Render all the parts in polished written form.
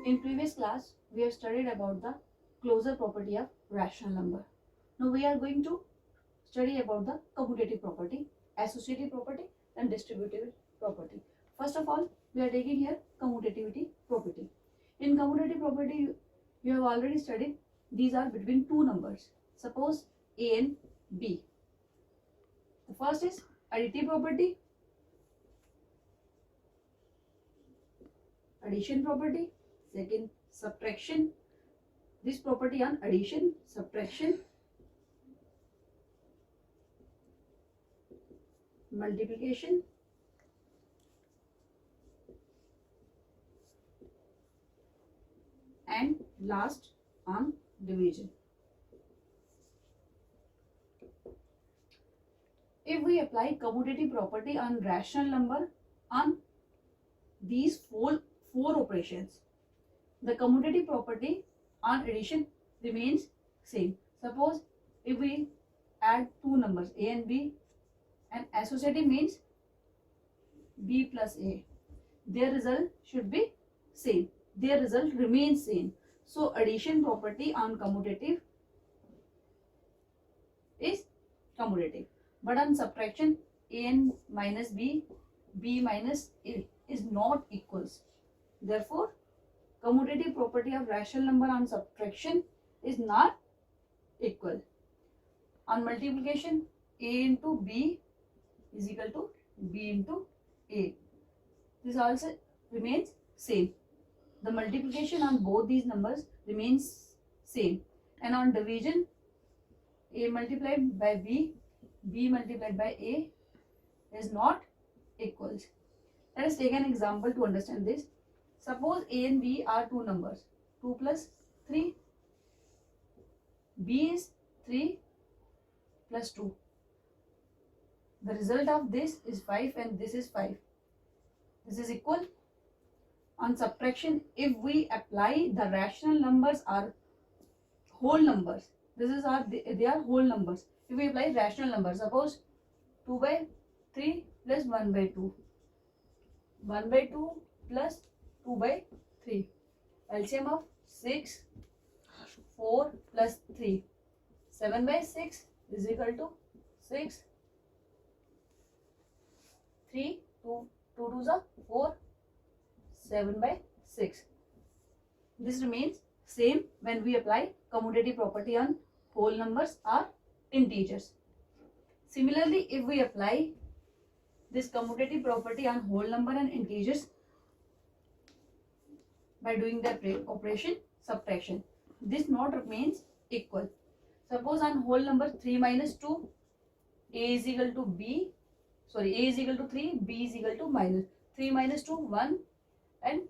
In previous class, we have studied about the closure property of rational number. Now we are going to study about the commutative property, associative property and distributive property. First of all, we are taking here commutativity property. In commutative property, you have already studied these are between two numbers. Suppose A and B. The first is additive property, addition property, second subtraction. This property on addition, subtraction, multiplication, and last on division. If we apply commutative property on rational number on these four operations, the commutative property on addition remains same. Suppose if we add two numbers A and B, and associative means B plus A, their result should be same. Their result remains same. So addition property on commutative is commutative. But on subtraction, A and minus B, B minus A is not equals. Therefore, commutative property of rational number on subtraction is not equal. On multiplication, A into B is equal to B into A. This also remains same. The multiplication on both these numbers remains same. And on division, A multiplied by B, B multiplied by A is not equals. Let us take an example to understand this. Suppose A and B are two numbers, 2 plus 3. B is 3 plus 2. The result of this is 5 and this is 5. This is equal. On subtraction, if we apply the rational numbers are whole numbers, they are whole numbers. If we apply rational numbers, suppose 2 by 3 plus 1 by 2, 1 by 2 plus 2 by 3, LCM of 6, 4 plus 3, 7 by 6 is equal to 6, 3, 2 2 are 4, 7 by 6. This remains same when we apply commutative property on whole numbers or integers. Similarly, if we apply this commutative property on whole number and integers by doing the operation subtraction, this not remains equal. Suppose on whole number 3 minus 2, A is equal to B, sorry, A is equal to 3, B is equal to minus 3 minus 2, 1, and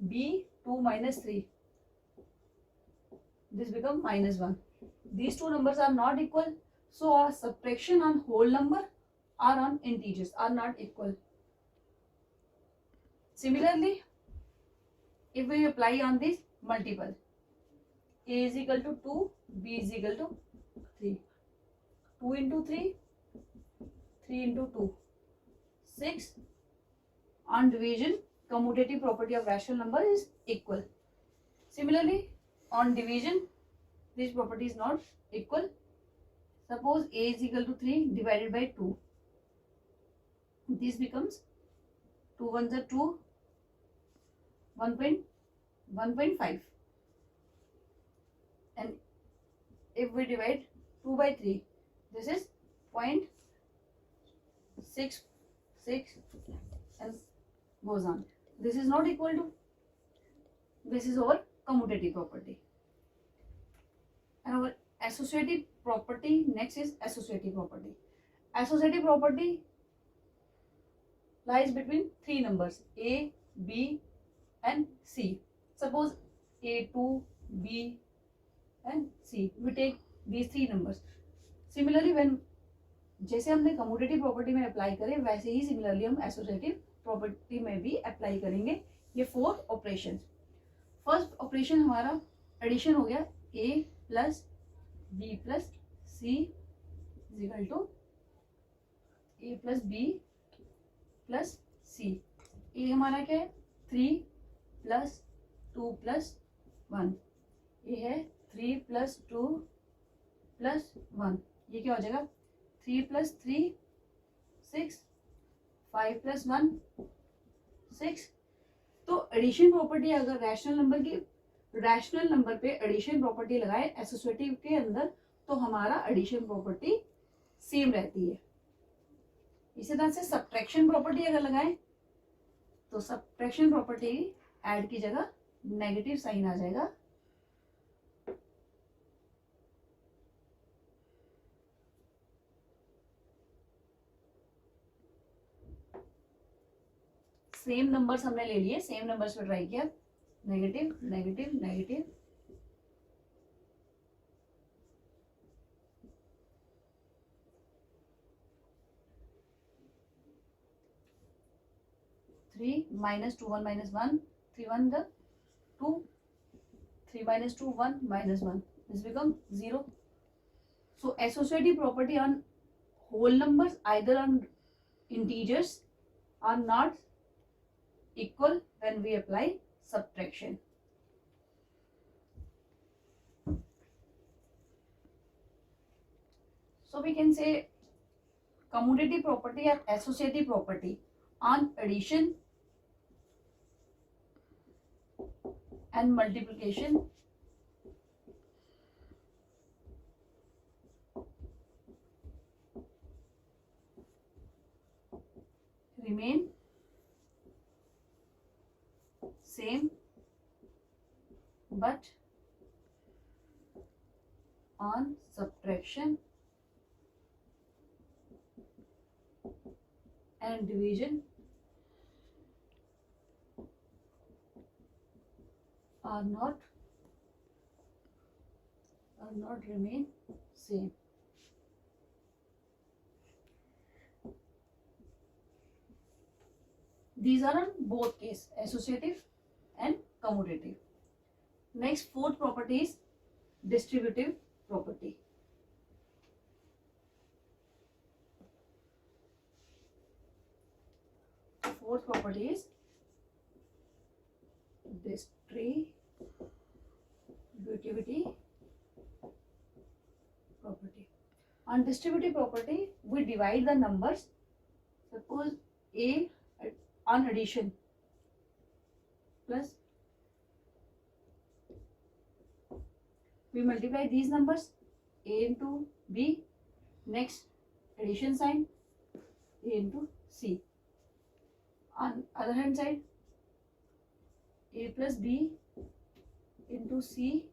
B 2 minus 3. This becomes minus 1. These two numbers are not equal. So our subtraction on whole number or on integers are not equal. Similarly, if we apply on this multiple, A is equal to 2, B is equal to 3. 2 into 3, 3 into 2, 6. On division, commutative property of rational number is equal. Similarly, on division, this property is not equal. Suppose A is equal to 3 divided by 2. This becomes 2 ones are 2, 1.5. And if we divide 2 by 3, this is 0.66 and goes on. This is not equal to, this is our commutative property. And our associative property, next is associative property. Associative property lies between three numbers A, B and C. Suppose A2, B and C. We take these three numbers. Similarly, when जैसे हमने commutative property में apply करें वैसे ही similarly हम associative property में भी apply करेंगे ये फोर ऑपरेशन. फर्स्ट ऑपरेशन हमारा एडिशन हो गया A plus B plus C is equal to A plus B plus C. A हमारा क्या है 3 प्लस 2 प्लस 1, ये है 3 प्लस 2 प्लस 1, ये क्या हो जाएगा 3 प्लस 3 6, 5 प्लस 1 6। तो एडिशन प्रॉपर्टी अगर रैशनल नंबर पे एडिशन प्रॉपर्टी लगाए एसोसिएटिव के अंदर, तो हमारा एडिशन प्रॉपर्टी सेम रहती है। इसी तरह से सब्ट्रैक्शन प्रॉपर्टी अगर लगाएं तो सब्ट्रैक्शन प्रॉपर्टी ऐड की जगह नेगेटिव साइन आ जाएगा। सेम नंबर्स हमने ले लिए, सेम नंबर्स पे ट्राई किया, negative negative negative, three minus 2 1 minus 1, 3 1 the 2, 3 minus 2 1 minus 1, this become 0. So associative property on whole numbers either on integers are not equal when we apply subtraction. So we can say commutative property or associative property on addition and multiplication remain same, but on subtraction and division are not remain same. These are on both case, associative and commutative. Next, fourth property is distributive property. Fourth property is distributivity property. On distributive property, we divide the numbers. Suppose A on addition plus, we multiply these numbers A into B, next addition sign A into C. On other hand side, A plus B into C,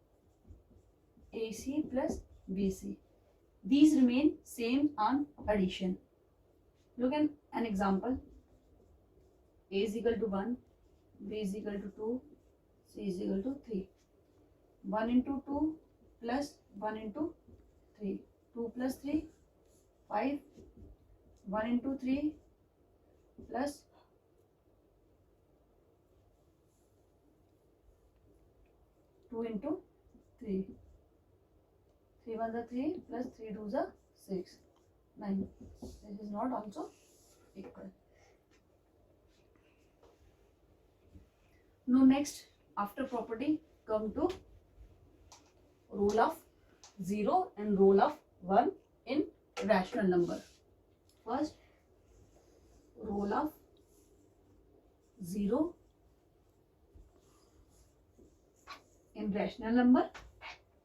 AC plus BC. These remain same on addition. Look at an example. A is equal to 1, B is equal to 2, C is equal to 3. 1 into 2 plus 1 into 3. 2 plus 3, 5. 1 into 3 plus 2 into 3. 3 1 the 3 plus 3 2 the 6. 9. This is not also equal. Now next, after property, come to rule of 0 and rule of 1 in rational number. First, rule of 0 in rational number.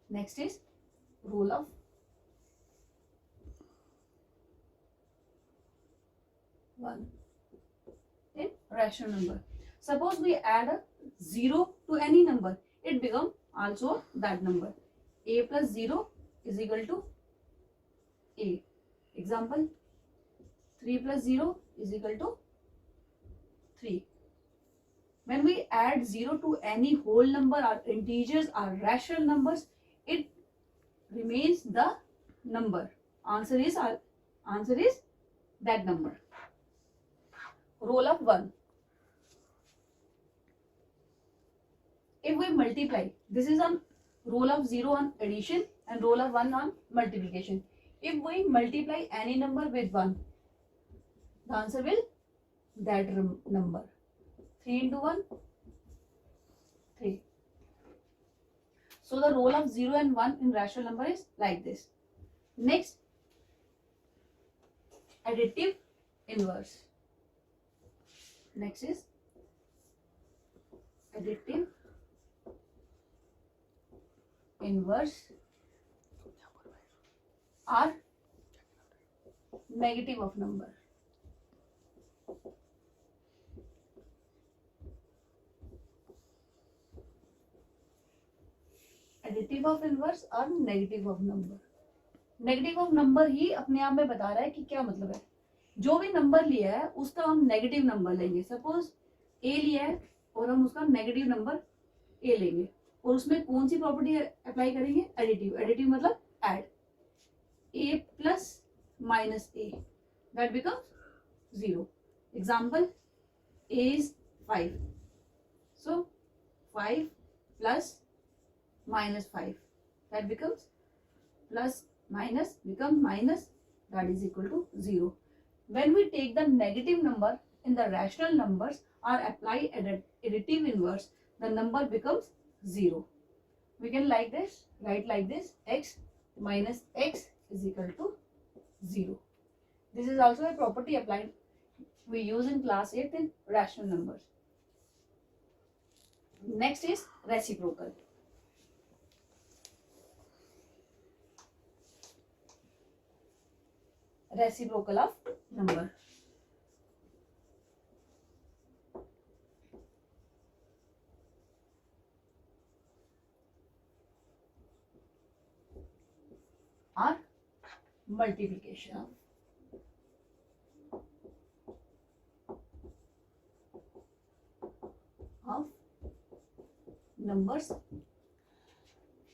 Next is rule of 1 in rational number. Suppose we add a 0 to any number, it becomes also that number. A plus 0 is equal to A. Example, 3 plus 0 is equal to 3. When we add 0 to any whole number or integers or rational numbers, it remains the number. Answer is that number. Rule of 1. If we multiply, this is on rule of 0 on addition and rule of 1 on multiplication. If we multiply any number with 1, the answer will that number. 3 into 1, 3. So the role of 0 and 1 in rational number is like this. Next, additive inverse. Next is additive inverse are negative of number. Additive of inverse और negative of number. Negative of number ही अपने आप में बता रहा है कि क्या मतलब है. जो भी नंबर लिया है उसका हम नेगेटिव नंबर लेंगे. सपोज ए लिया है और हम उसका नेगेटिव नंबर ए लेंगे और उसमें कौन सी प्रॉपर्टी अप्लाई करेंगे? एडिटिव. एडिटिव मतलब add. A plus minus A, that becomes 0. Example, A is 5, so 5 plus minus 5, that becomes plus minus becomes minus, that is equal to 0. When we take the negative number in the rational numbers or apply additive inverse, the number becomes 0. We can like this, write like this, x minus x is equal to 0. This is also a property applied we use in class 8 in rational numbers. Next is reciprocal. Reciprocal of number. Or multiplication of numbers.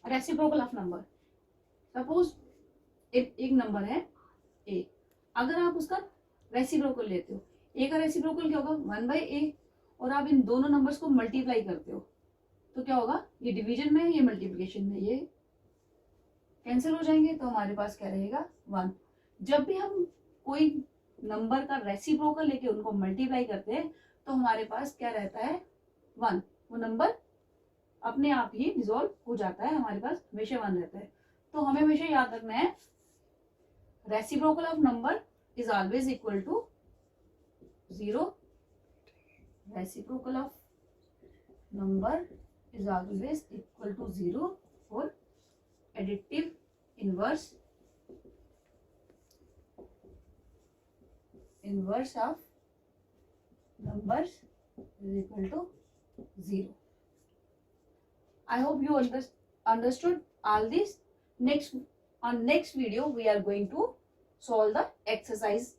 Reciprocal of number. Suppose एक number है a, अगर आप उसका reciprocal लेते हो, a का reciprocal क्या होगा? 1 by a, और आप इन दोनों नंबर्स को मल्टीप्लाई करते हो तो क्या होगा? ये डिवीजन में है, ये मल्टीप्लिकेशन में, ये कैंसिल हो जाएंगे तो हमारे पास क्या रहेगा? 1. जब भी हम कोई नंबर का रेसिप्रोकल लेके उनको मल्टीप्लाई करते हैं तो हमारे पास क्या रहता है? 1. वो नंबर अपने आप ही डिसॉल्व हो जाता है, हमारे पास हमेशा 1 रहता है. तो हमें हमेशा याद रखना है, reciprocal of number is always equal to 0. Reciprocal of number is always equal to 0 for additive inverse of numbers is equal to 0. I hope you understood all this. On next video we are going to solve the exercise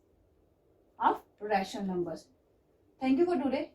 of rational numbers. Thank you for today.